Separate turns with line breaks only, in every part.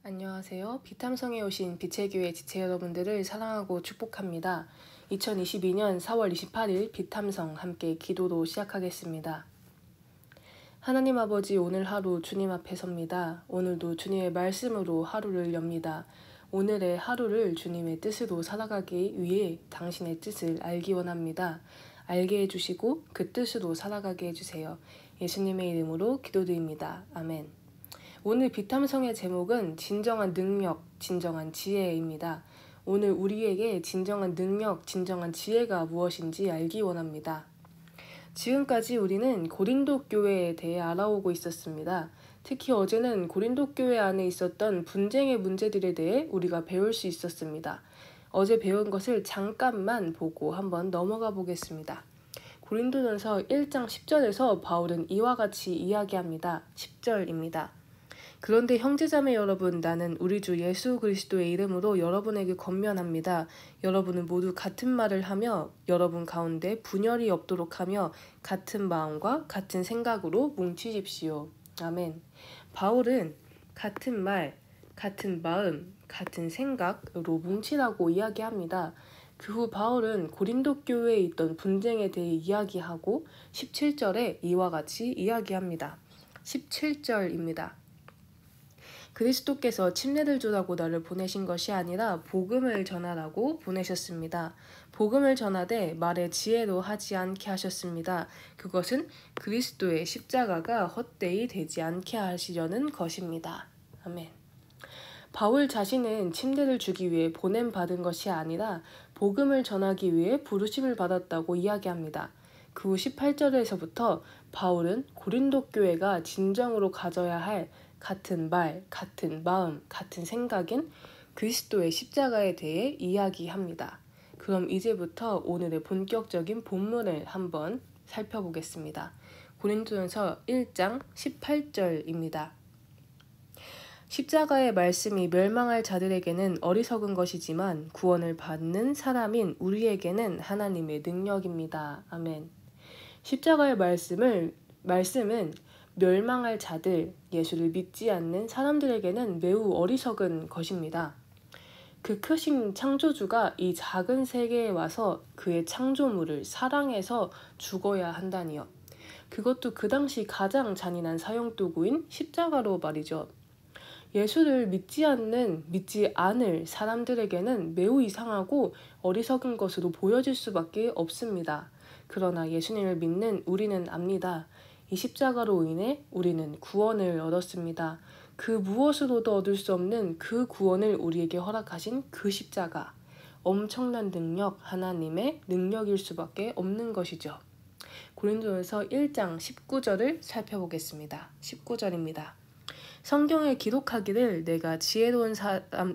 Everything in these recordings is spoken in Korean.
안녕하세요. 비탐성에 오신 빛의 교회 지체 여러분들을 사랑하고 축복합니다. 2022년 4월 28일 비탐성 함께 기도로 시작하겠습니다. 하나님 아버지, 오늘 하루 주님 앞에 섭니다. 오늘도 주님의 말씀으로 하루를 엽니다. 오늘의 하루를 주님의 뜻으로 살아가기 위해 당신의 뜻을 알기 원합니다. 알게 해주시고 그 뜻으로 살아가게 해주세요. 예수님의 이름으로 기도드립니다. 아멘. 오늘 비탐성의 제목은 진정한 능력, 진정한 지혜입니다. 오늘 우리에게 진정한 능력, 진정한 지혜가 무엇인지 알기 원합니다. 지금까지 우리는 고린도 교회에 대해 알아오고 있었습니다. 특히 어제는 고린도 교회 안에 있었던 분쟁의 문제들에 대해 우리가 배울 수 있었습니다. 어제 배운 것을 잠깐만 보고 한번 넘어가 보겠습니다. 고린도전서 1장 10절에서 바울은 이와 같이 이야기합니다. 10절입니다. 그런데 형제자매 여러분, 나는 우리 주 예수 그리스도의 이름으로 여러분에게 권면합니다. 여러분은 모두 같은 말을 하며 여러분 가운데 분열이 없도록 하며 같은 마음과 같은 생각으로 뭉치십시오. 아멘. 바울은 같은 말, 같은 마음, 같은 생각으로 뭉치라고 이야기합니다. 그 후 바울은 고린도 교회에 있던 분쟁에 대해 이야기하고 17절에 이와 같이 이야기합니다. 17절입니다. 그리스도께서 침례를 주라고 나를 보내신 것이 아니라 복음을 전하라고 보내셨습니다. 복음을 전하되 말의 지혜로 하지 않게 하셨습니다. 그것은 그리스도의 십자가가 헛되이 되지 않게 하시려는 것입니다. 아멘. 바울 자신은 침례를 주기 위해 보냄받은 것이 아니라 복음을 전하기 위해 부르심을 받았다고 이야기합니다. 그 후 18절에서부터 바울은 고린도 교회가 진정으로 가져야 할 같은 말, 같은 마음, 같은 생각인 그리스도의 십자가에 대해 이야기합니다. 그럼 이제부터 오늘의 본격적인 본문을 한번 살펴보겠습니다. 고린도전서 1장 18절입니다. 십자가의 말씀이 멸망할 자들에게는 어리석은 것이지만 구원을 받는 사람인 우리에게는 하나님의 능력입니다. 아멘. 십자가의 말씀은 멸망할 자들, 예수를 믿지 않는 사람들에게는 매우 어리석은 것입니다. 그 크신 창조주가 이 작은 세계에 와서 그의 창조물을 사랑해서 죽어야 한다니요. 그것도 그 당시 가장 잔인한 사형도구인 십자가로 말이죠. 예수를 믿지 않을 사람들에게는 매우 이상하고 어리석은 것으로 보여질 수밖에 없습니다. 그러나 예수님을 믿는 우리는 압니다. 이 십자가로 인해 우리는 구원을 얻었습니다. 그 무엇으로도 얻을 수 없는 그 구원을 우리에게 허락하신 그 십자가, 엄청난 능력, 하나님의 능력일 수밖에 없는 것이죠. 고린도전서 1장 19절을 살펴보겠습니다. 19절입니다. 성경에 기록하기를 내가 지혜로운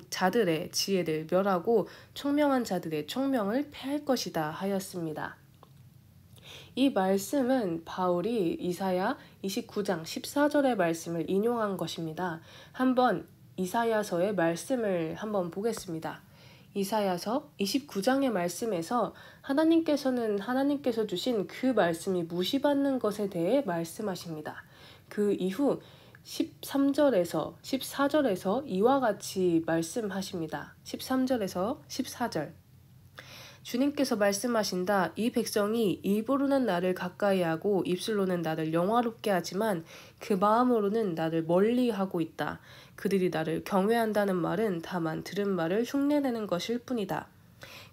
자들의 지혜를 멸하고 총명한 자들의 총명을 패할 것이다 하였습니다. 이 말씀은 바울이 이사야 29장 14절의 말씀을 인용한 것입니다. 한번 이사야서의 말씀을 한번 보겠습니다. 이사야서 29장의 말씀에서 하나님께서 주신 그 말씀이 무시받는 것에 대해 말씀하십니다. 그 이후 13절에서 14절에서 이와 같이 말씀하십니다. 13절에서 14절. 주님께서 말씀하신다. 이 백성이 입으로는 나를 가까이하고 입술로는 나를 영화롭게 하지만 그 마음으로는 나를 멀리하고 있다. 그들이 나를 경외한다는 말은 다만 들은 말을 흉내내는 것일 뿐이다.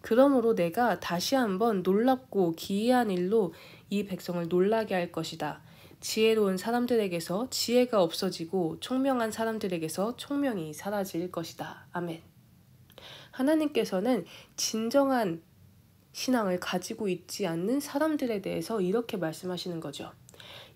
그러므로 내가 다시 한번 놀랍고 기이한 일로 이 백성을 놀라게 할 것이다. 지혜로운 사람들에게서 지혜가 없어지고 총명한 사람들에게서 총명이 사라질 것이다. 아멘. 하나님께서는 진정한 신앙을 가지고 있지 않는 사람들에 대해서 이렇게 말씀하시는 거죠.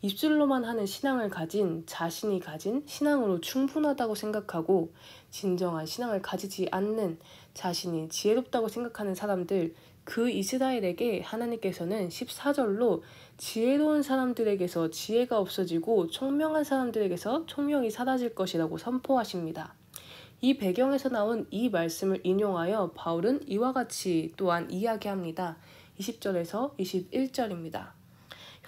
입술로만 하는 신앙을 가진 자신이 가진 신앙으로 충분하다고 생각하고 진정한 신앙을 가지지 않는 자신이 지혜롭다고 생각하는 사람들, 그 이스라엘에게 하나님께서는 14절로 지혜로운 사람들에게서 지혜가 없어지고 총명한 사람들에게서 총명이 사라질 것이라고 선포하십니다. 이 배경에서 나온 이 말씀을 인용하여 바울은 이와 같이 또한 이야기합니다. 20절에서 21절입니다.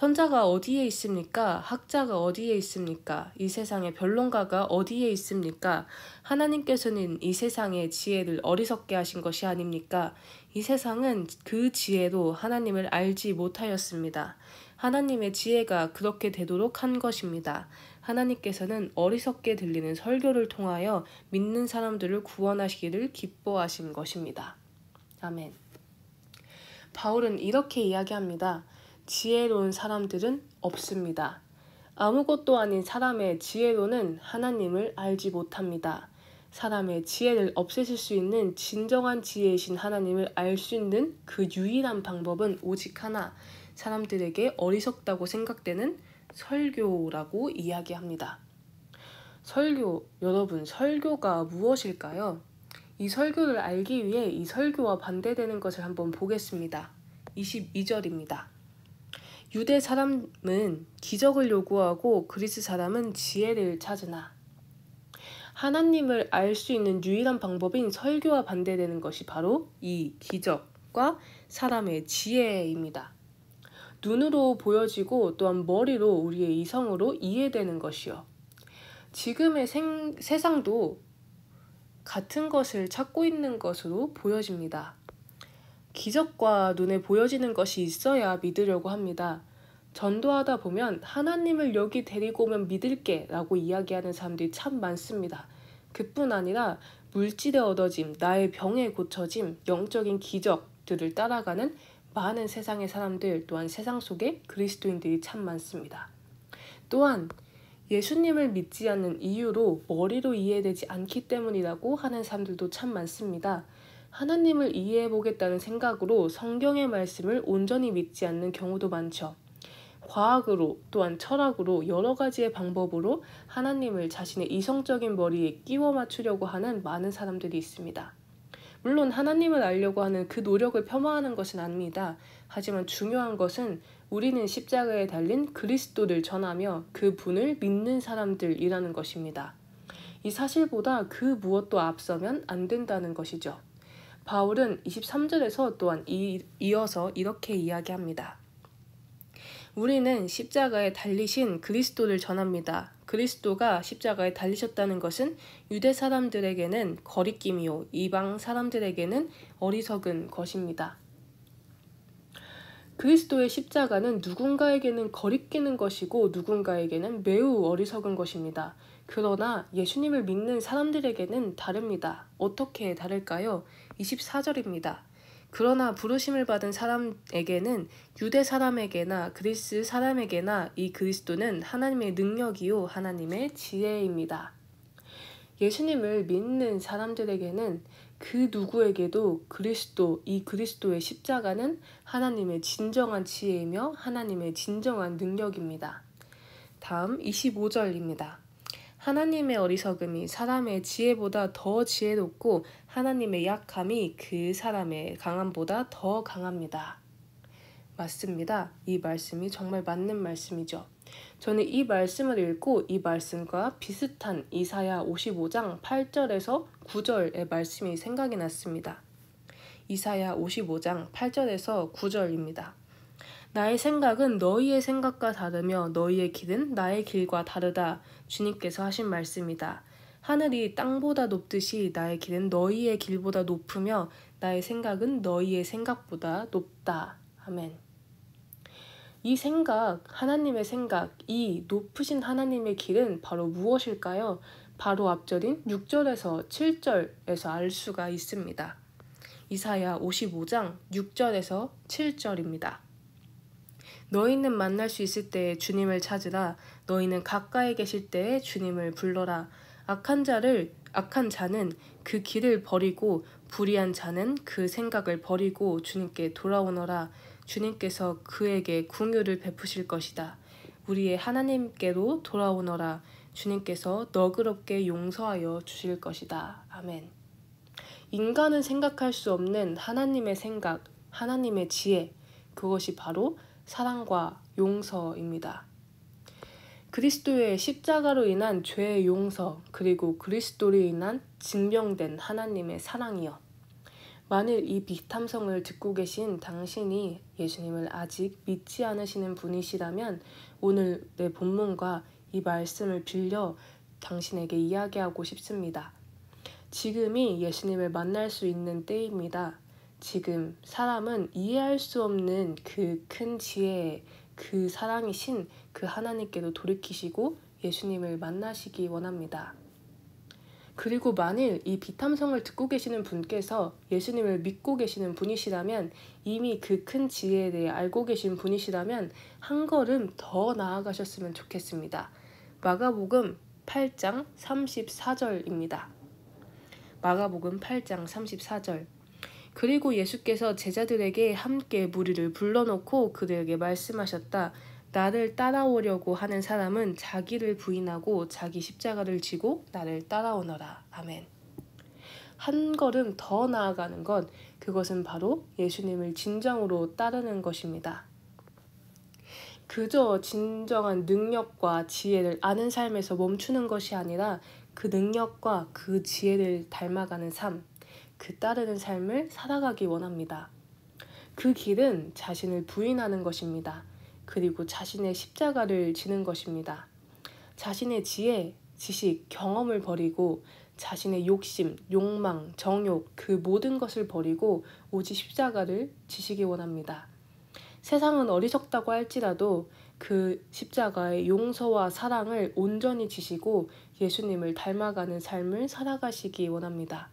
선자가 어디에 있습니까? 학자가 어디에 있습니까? 이 세상의 변론가가 어디에 있습니까? 하나님께서는 이 세상의 지혜를 어리석게 하신 것이 아닙니까? 이 세상은 그 지혜로 하나님을 알지 못하였습니다. 하나님의 지혜가 그렇게 되도록 한 것입니다. 하나님께서는 어리석게 들리는 설교를 통하여 믿는 사람들을 구원하시기를 기뻐하신 것입니다. 아멘. 바울은 이렇게 이야기합니다. 지혜로운 사람들은 없습니다. 아무것도 아닌 사람의 지혜로는 하나님을 알지 못합니다. 사람의 지혜를 없애실 수 있는 진정한 지혜이신 하나님을 알 수 있는 그 유일한 방법은 오직 하나, 사람들에게 어리석다고 생각되는 설교라고 이야기합니다. 설교, 여러분, 설교가 무엇일까요? 이 설교를 알기 위해 이 설교와 반대되는 것을 한번 보겠습니다. 22절입니다. 유대 사람은 기적을 요구하고 그리스 사람은 지혜를 찾으나. 하나님을 알 수 있는 유일한 방법인 설교와 반대되는 것이 바로 이 기적과 사람의 지혜입니다. 눈으로 보여지고 또한 머리로 우리의 이성으로 이해되는 것이요. 지금의 세상도 같은 것을 찾고 있는 것으로 보여집니다. 기적과 눈에 보여지는 것이 있어야 믿으려고 합니다. 전도하다 보면 하나님을 여기 데리고 오면 믿을게 라고 이야기하는 사람들이 참 많습니다. 그뿐 아니라 물질에 얻어짐, 나의 병에 고쳐짐, 영적인 기적들을 따라가는 많은 세상의 사람들, 또한 세상 속에 그리스도인들이 참 많습니다. 또한 예수님을 믿지 않는 이유로 머리로 이해되지 않기 때문이라고 하는 사람들도 참 많습니다. 하나님을 이해해보겠다는 생각으로 성경의 말씀을 온전히 믿지 않는 경우도 많죠. 과학으로 또한 철학으로 여러 가지의 방법으로 하나님을 자신의 이성적인 머리에 끼워 맞추려고 하는 많은 사람들이 있습니다. 물론 하나님을 알려고 하는 그 노력을 폄하하는 것은 아닙니다. 하지만 중요한 것은 우리는 십자가에 달린 그리스도를 전하며 그 분을 믿는 사람들이라는 것입니다. 이 사실보다 그 무엇도 앞서면 안 된다는 것이죠. 바울은 23절에서 또한 이어서 이렇게 이야기합니다. 우리는 십자가에 달리신 그리스도를 전합니다. 그리스도가 십자가에 달리셨다는 것은 유대 사람들에게는 거리낌이요 이방 사람들에게는 어리석은 것입니다. 그리스도의 십자가는 누군가에게는 거리끼는 것이고 누군가에게는 매우 어리석은 것입니다. 그러나 예수님을 믿는 사람들에게는 다릅니다. 어떻게 다를까요? 24절입니다. 그러나 부르심을 받은 사람에게는 유대 사람에게나 그리스 사람에게나 이 그리스도는 하나님의 능력이요 하나님의 지혜입니다. 예수님을 믿는 사람들에게는 그 누구에게도 이 그리스도의 십자가는 하나님의 진정한 지혜이며 하나님의 진정한 능력입니다. 다음 25절입니다. 하나님의 어리석음이 사람의 지혜보다 더 지혜롭고 하나님의 약함이 그 사람의 강함보다 더 강합니다. 맞습니다. 이 말씀이 정말 맞는 말씀이죠. 저는 이 말씀을 읽고 이 말씀과 비슷한 이사야 55장 8절에서 9절의 말씀이 생각이 났습니다. 이사야 55장 8절에서 9절입니다. 나의 생각은 너희의 생각과 다르며 너희의 길은 나의 길과 다르다. 주님께서 하신 말씀이다. 하늘이 땅보다 높듯이 나의 길은 너희의 길보다 높으며 나의 생각은 너희의 생각보다 높다. 아멘. 이 생각, 하나님의 생각, 이 높으신 하나님의 길은 바로 무엇일까요? 바로 앞절인 6절에서 7절에서 알 수가 있습니다. 이사야 55장 6절에서 7절입니다. 너희는 만날 수 있을 때에 주님을 찾으라. 너희는 가까이 계실 때에 주님을 불러라. 악한 자는 그 길을 버리고 불의한 자는 그 생각을 버리고 주님께 돌아오너라. 주님께서 그에게 긍휼을 베푸실 것이다. 우리의 하나님께로 돌아오너라. 주님께서 너그럽게 용서하여 주실 것이다. 아멘. 인간은 생각할 수 없는 하나님의 생각, 하나님의 지혜, 그것이 바로 사랑과 용서입니다. 그리스도의 십자가로 인한 죄의 용서, 그리고 그리스도로 인한 증명된 하나님의 사랑이여. 만일 이 비탐성을 듣고 계신 당신이 예수님을 아직 믿지 않으시는 분이시라면 오늘 내 본문과 이 말씀을 빌려 당신에게 이야기하고 싶습니다. 지금이 예수님을 만날 수 있는 때입니다. 지금 사람은 이해할 수 없는 그 큰 지혜에 그 사랑이신 그 하나님께로 돌이키시고 예수님을 만나시기 원합니다. 그리고 만일 이 비탐성을 듣고 계시는 분께서 예수님을 믿고 계시는 분이시라면 이미 그 큰 지혜에 대해 알고 계신 분이시라면 한 걸음 더 나아가셨으면 좋겠습니다. 마가복음 8장 34절입니다. 마가복음 8장 34절. 그리고 예수께서 제자들에게 함께 무리를 불러놓고 그들에게 말씀하셨다. 나를 따라오려고 하는 사람은 자기를 부인하고 자기 십자가를 지고 나를 따라오너라. 아멘. 한 걸음 더 나아가는 것, 그것은 바로 예수님을 진정으로 따르는 것입니다. 그저 진정한 능력과 지혜를 아는 삶에서 멈추는 것이 아니라 그 능력과 그 지혜를 닮아가는 삶, 그 따르는 삶을 살아가기 원합니다. 그 길은 자신을 부인하는 것입니다. 그리고 자신의 십자가를 지는 것입니다. 자신의 지혜, 지식, 경험을 버리고 자신의 욕심, 욕망, 정욕 그 모든 것을 버리고 오직 십자가를 지시기 원합니다. 세상은 어리석다고 할지라도 그 십자가의 용서와 사랑을 온전히 지시고 예수님을 닮아가는 삶을 살아가시기 원합니다.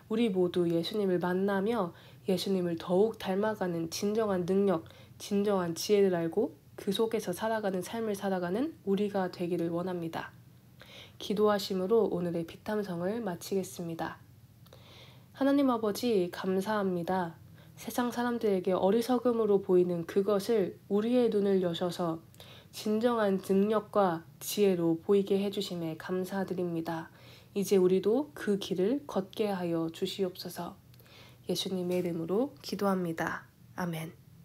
우리 모두 예수님을 만나며 예수님을 더욱 닮아가는 진정한 능력, 진정한 지혜를 알고 그 속에서 살아가는 삶을 살아가는 우리가 되기를 원합니다. 기도하심으로 오늘의 비탐성을 마치겠습니다. 하나님 아버지 감사합니다. 세상 사람들에게 어리석음으로 보이는 그것을 우리의 눈을 여셔서 진정한 능력과 지혜로 보이게 해주심에 감사드립니다. 이제 우리도 그 길을 걷게 하여 주시옵소서. 예수님의 이름으로 기도합니다. 아멘.